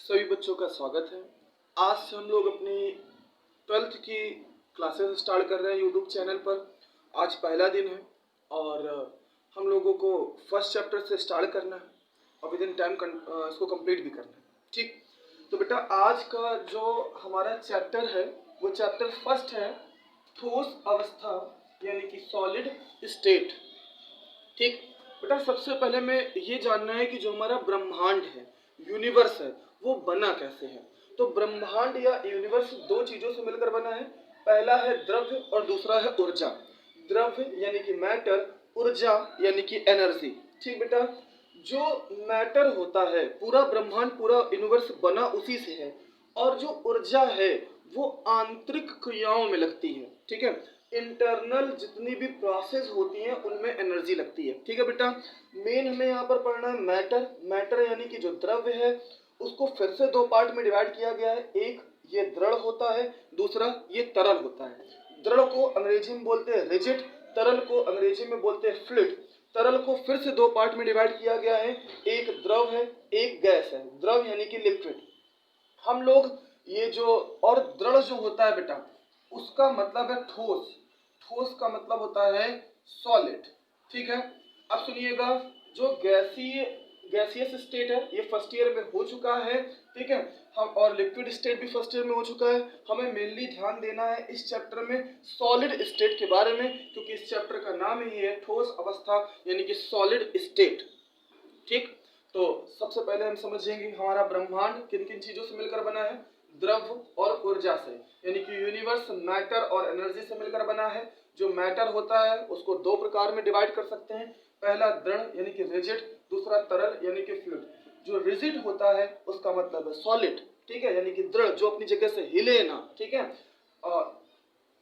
सभी बच्चों का स्वागत है। आज से हम लोग अपनी 12th की क्लासेस स्टार्ट कर रहे हैं यूट्यूब चैनल पर। आज पहला दिन है और हम लोगों को फर्स्ट चैप्टर से स्टार्ट करना है और विद इन टाइम इसको कंप्लीट भी करना है। ठीक, तो बेटा आज का जो हमारा चैप्टर है वो चैप्टर फर्स्ट है, ठोस अवस्था यानी कि सॉलिड स्टेट। ठीक बेटा, सबसे पहले मैं ये जानना है कि जो हमारा ब्रह्मांड है, यूनिवर्स है, वो बना कैसे है। तो ब्रह्मांड या यूनिवर्स दो चीजों से मिलकर बना है। पहला है द्रव्य और दूसरा है ऊर्जा। द्रव्य यानी कि मैटर, ऊर्जा यानी कि एनर्जी। ठीक बेटा, जो मैटर होता है, पूरा ब्रह्मांड पूरा यूनिवर्स बना उसी से है, और जो ऊर्जा है वो आंतरिक क्रियाओं में लगती है। ठीक है, इंटरनल जितनी भी प्रोसेस होती हैं उनमें एनर्जी लगती है। ठीक है बेटा, मेन हमें यहाँ पर पढ़ना है मैटर। मैटर यानी कि जो द्रव्य है उसको फिर से दो पार्ट में डिवाइड किया गया है। एक ये दृढ़ होता है, दूसरा ये तरल होता है। दृढ़ को अंग्रेजी में बोलते हैं रिजिड, तरल को अंग्रेजी में बोलते हैं फ्लूइड। तरल को फिर से दो पार्ट में डिवाइड किया गया है, एक द्रव है एक गैस है। द्रव यानी कि लिक्विड। हम लोग ये जो और दृढ़ जो होता है बेटा उसका मतलब है ठोस। ठोस का मतलब होता है सॉलिड। ठीक है, अब सुनिएगा, जो गैसियस स्टेट है ये फर्स्ट ईयर में हो चुका है। ठीक है, हम और लिक्विड स्टेट भी फर्स्ट ईयर में हो चुका है। हमें मेनली ध्यान देना है इस चैप्टर में सॉलिड स्टेट के बारे में, क्योंकि इस चैप्टर का नाम ही है ठोस अवस्था यानी कि सॉलिड स्टेट। ठीक, तो सबसे पहले हम समझेंगे हमारा ब्रह्मांड किन किन चीजों से मिलकर बना है। द्रव्य और ऊर्जा से, यानी कि यूनिवर्स मैटर और एनर्जी से मिलकर बना है। जो मैटर होता है उसको दो प्रकार में डिवाइड कर सकते हैं। पहला दृढ़ यानी कि रिजिड, दूसरा तरल यानी कि फ्लूइड। जो रिजिड होता है उसका मतलब है सॉलिड। ठीक है, यानी कि दृढ़ जो अपनी जगह से हिले ना। ठीक है, और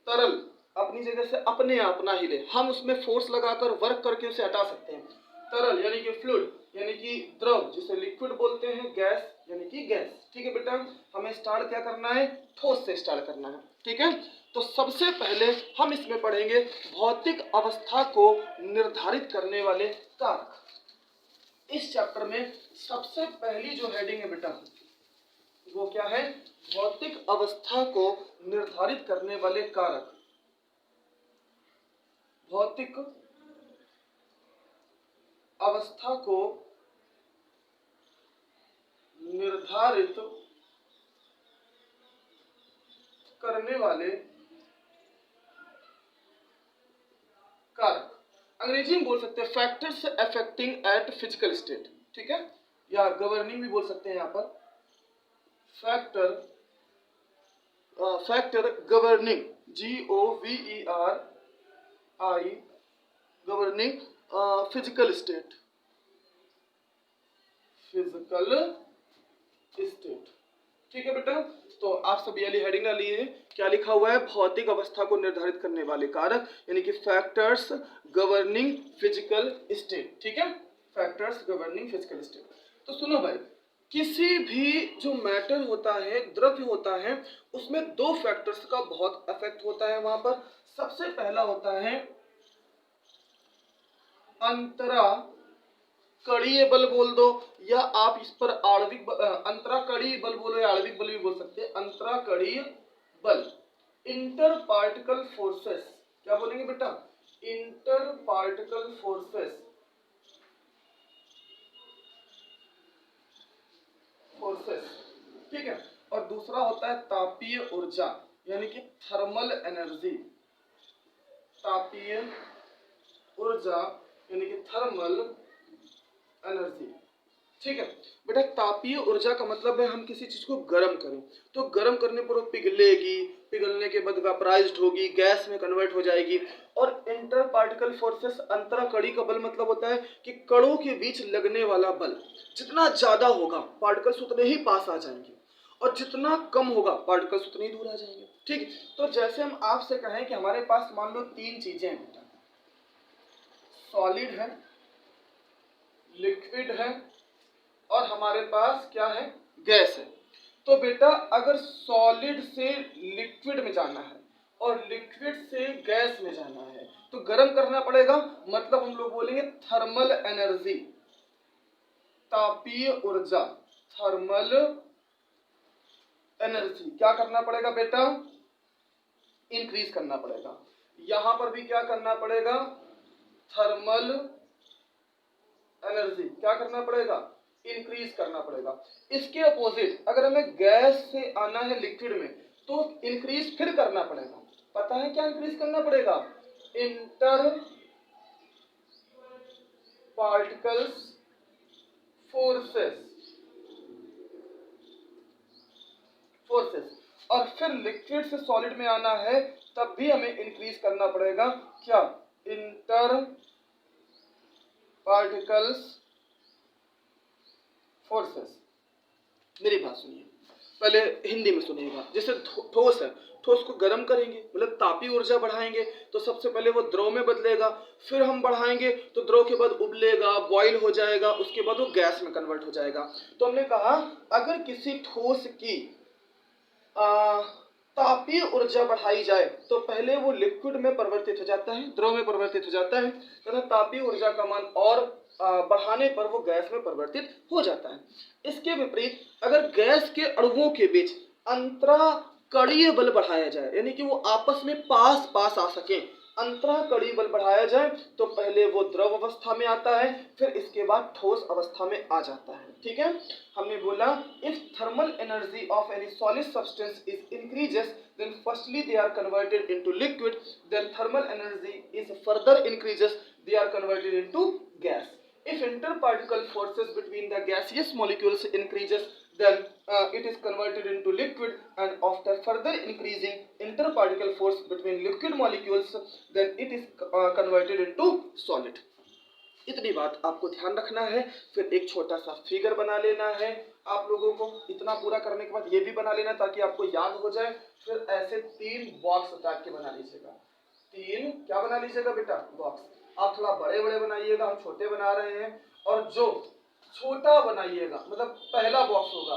तरल अपनी जगह से अपने आप ना हिले, हम उसमें फोर्स लगाकर वर्क करके उसे हटा सकते हैं। तरल यानी कि फ्लूइड यानी कि द्रव जिसे लिक्विड बोलते हैं। गैस यानी कि गैस। ठीक है बेटा, हमें स्टार्ट क्या करना है, ठोस से स्टार्ट करना है। ठीक है, तो सबसे पहले हम इसमें पढ़ेंगे भौतिक अवस्था को निर्धारित करने वाले कारक। इस चैप्टर में सबसे पहली जो हेडिंग है बेटा वो क्या है, भौतिक अवस्था को निर्धारित करने वाले कारक। भौतिक अवस्था को निर्धारित करने वाले कारक। अंग्रेजी में बोल सकते हैं factors affecting eight physical state. ठीक है, या गवर्निंग भी बोल सकते हैं यहाँ पर। Factor governing, GOVERI, governing physical state. Physical state. ठीक है बेटा, तो आप सभी वाली हेडिंग डाली है, क्या लिखा हुआ है, भौतिक अवस्था को निर्धारित करने वाले कारक यानी कि फैक्टर्स गवर्निंग फिजिकल स्टेट। ठीक है, फैक्टर्स गवर्निंग फिजिकल स्टेट। तो सुनो भाई, किसी भी जो मैटर होता है, द्रव्य होता है, उसमें दो फैक्टर्स का बहुत इफेक्ट होता है। वहां पर सबसे पहला होता है अंतरा कड़ीय बल बोल दो, या आप इस पर आणविक अंतराकड़ीय बल बोलो या आणविक बल भी बोल सकते हैं। अंतराकड़ीय बल, इंटर पार्टिकल फोर्सेस। क्या बोलेंगे बेटा, इंटर पार्टिकल फोर्सेस। ठीक है, और दूसरा होता है तापीय ऊर्जा यानी कि थर्मल एनर्जी। तापीय ऊर्जा यानी कि थर्मल एनर्जी। ठीक है बेटा, तापीय ऊर्जा का मतलब है हम किसी चीज को गर्म करें, तो गर्म करने पर वो पिघलेगी, पिघलने के बाद वेपराइज्ड होगी, गैस में कन्वर्ट हो जाएगी। और इंटर पार्टिकल फोर्सेस, अंतराकड़ी का बल मतलब होता है कि कणों के बीच लगने वाला बल। जितना ज्यादा होगा पार्टिकल्स उतने ही पास आ जाएंगे, और जितना कम होगा पार्टिकल्स उतने ही दूर आ जाएंगे। ठीक, तो जैसे हम आपसे कहें कि हमारे पास मान लो तीन चीजें हैं बेटा, सॉलिड है, लिक्विड है और हमारे पास क्या है, गैस है। तो बेटा अगर सॉलिड से लिक्विड में जाना है और लिक्विड से गैस में जाना है तो गर्म करना पड़ेगा, मतलब हम लोग बोलेंगे थर्मल एनर्जी, तापीय ऊर्जा, थर्मल एनर्जी क्या करना पड़ेगा बेटा, इंक्रीज करना पड़ेगा। यहां पर भी क्या करना पड़ेगा, थर्मल एनर्जी क्या करना पड़ेगा, इंक्रीज करना पड़ेगा। इसके अपोजिट अगर हमें गैस से आना है लिक्विड में तो इंक्रीज फिर करना पड़ेगा। पता है क्या इंक्रीज करना पड़ेगा, इंटर पार्टिकल्स फोर्सेस, और फिर लिक्विड से सॉलिड में आना है तब भी हमें इंक्रीज करना पड़ेगा क्या, इंटर पार्टिकल्स फोर्सेस। मेरी बात सुनिए, पहले हिंदी में सुनिएगा। जैसे ठोस है, ठोस को गर्म करेंगे मतलब तापीय ऊर्जा बढ़ाएंगे तो सबसे पहले वो द्रव में बदलेगा, फिर हम बढ़ाएंगे तो द्रव के बाद उबलेगा, बॉईल हो जाएगा, उसके बाद वो गैस में कन्वर्ट हो जाएगा। तो हमने कहा अगर किसी ठोस की तापीय ऊर्जा बढ़ाई जाए तो पहले वो लिक्विड में परिवर्तित हो जाता है, द्रव में परिवर्तित हो जाता है, तथा तापीय ऊर्जा का मान और बढ़ाने पर वो गैस में परिवर्तित हो जाता है। इसके विपरीत अगर गैस के अणुओं के बीच अंतराकणीय बल बढ़ाया जाए, यानी कि वो आपस में पास पास आ सके, अंतराकणीय बल बढ़ाया जाए तो पहले वो द्रव अवस्था में आता है, फिर इसके बाद ठोस अवस्था में आ जाता है। ठीक है, हमने बोला if thermal energy of any solid substance is increases then firstly they are converted into liquid, then thermal energy is further increases, they are converted into gas. If interparticle forces between the gaseous molecules increases, then it is converted into liquid, and after further increasing interparticle force between liquid molecules, then it is converted into solid. इतनी बात आपको ध्यान रखना है। फिर एक छोटा सा फिगर बना लेना है आप लोगों को। इतना पूरा करने के बाद ये भी बना लेना ताकि आपको याद हो जाए। फिर ऐसे 3 बॉक्स टाइप के बना लीजिएगा। 3 क्या बना लीजिएगा बेटा, बॉक्स। आप थोड़ा बड़े बड़े बनाइएगा, हम छोटे बना रहे हैं। और जो छोटा बनाइएगा मतलब पहला बॉक्स होगा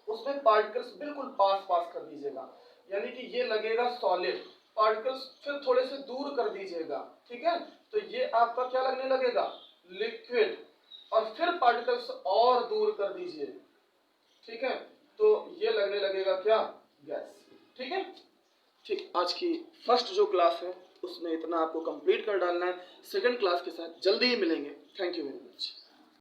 उसमें पार्टिकल्स बिल्कुल पास पास कर दीजिएगा, यानी कि ये लगेगा सॉलिड, पार्टिकल्स फिर थोड़े से दूर कर दीजिएगा। ठीक है, तो ये आपका क्या लगने लगेगा, लिक्विड, और फिर पार्टिकल्स और दूर कर दीजिए। ठीक है, तो ये लगने लगेगा क्या, गैस। ठीक है, ठीक। आज की फर्स्ट जो क्लास है उसमें इतना आपको कंप्लीट कर डालना है। सेकंड क्लास के साथ जल्दी ही मिलेंगे। Thank you very much.